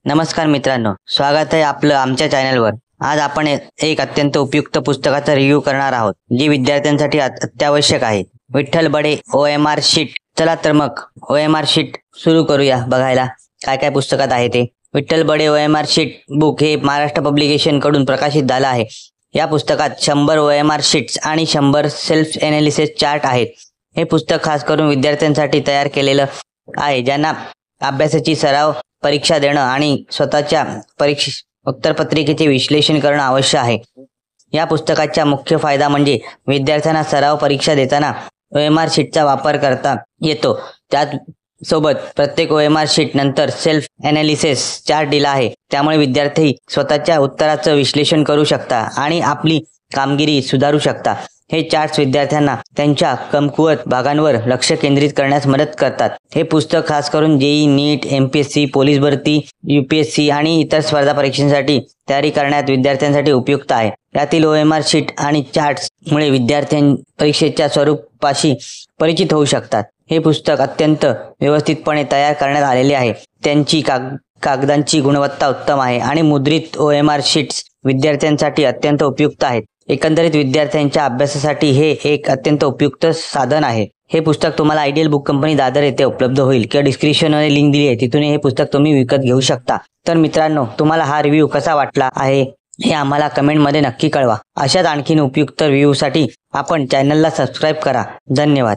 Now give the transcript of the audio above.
नमस्कार मित्रांनो, स्वागत आहे आपलं आमच्या चॅनलवर। आज आपण एक अत्यंत उपयुक्त पुस्तकाचा रिव्ह्यू करणार आहोत, जी विद्यार्थ्यांसाठी अत्यावश्यक आहे। विठ्ठल बडे OMR शीट। चला तर मग OMR शीट सुरू करूया बघायला काय काय पुस्तकात आहे ते। विठ्ठल बडे OMR शीट बुक हे महाराष्ट्र पब्लिकेशन कडून प्रकाशित झालं आहे। या पुस्तकात 100 OMR शीट्स आणि 100 सेल्फ एनालिसिस चार्ट आहेत। हे पुस्तक खास करून विद्यार्थ्यांसाठी तयार केलेलं आहे, ज्यांना अभ्यासाची सराव परीक्षा देणं आणि स्वतःच्या उत्तरपत्रिकेचे विश्लेषण करणं आवश्यक आहे। या पुस्तकाचा मुख्य फायदा म्हणजे विद्यार्थ्यांना सराव परीक्षा देताना OMR शीटचा वापर करता येतो। त्यासोबत प्रत्येक OMR शीट नंतर सेल्फ एनालिसिस चार्ट दिला आहे, त्यामुळे विद्यार्थी स्वतःच्या उत्तराचं विश्लेषण करू शकता आणि आपली कामगिरी सुधारू शकता। हे चार्ट्स विद्यार्थ्यांना त्यांच्या कमकुवत भागांवर लक्ष केंद्रित करण्यास मदत करतात। हे पुस्तक खास करून JEE, NEET, MPSC, पोलीस भरती, UPSC आणि इतर स्पर्धा परीक्षांसाठी तयारी करण्यात विद्यार्थ्यांसाठी उपयुक्त आहे। यातील OMR शीट आणि चार्ट्स मुळे विद्यार्थी परीक्षेच्या स्वरूपाशी परिचित होऊ शकतात। हे पुस्तक अत्यंत व्यवस्थितपणे तयार करण्यात आलेले आहे। त्यांची कागदांची गुणवत्ता उत्तम आहे आणि मुद्रित OMR शीट्स विद्यार्थ्यांसाठी अत्यंत उपयुक्त आहेत। एकंदरीत विद्यार्थ्यांच्या अभ्यासासाठी हे एक अत्यंत उपयुक्त साधन आहे। हे पुस्तक तुम्हाला आयडियल बुक कंपनी दादर येथे उपलब्ध होईल किंवा डिस्क्रिप्शनमध्ये लिंक दिली आहे, तिथून हे पुस्तक तुम्ही विकत घेऊ शकता। तर मित्रांनो, तुम्हाला हा रिव्ह्यू कसा वाटला आहे हे आम्हाला कमेंटमध्ये नक्की कळवा। अशाच आणखीन उपयुक्त रिव्ह्यूसाठी आपण चॅनलला सबस्क्राईब करा। धन्यवाद।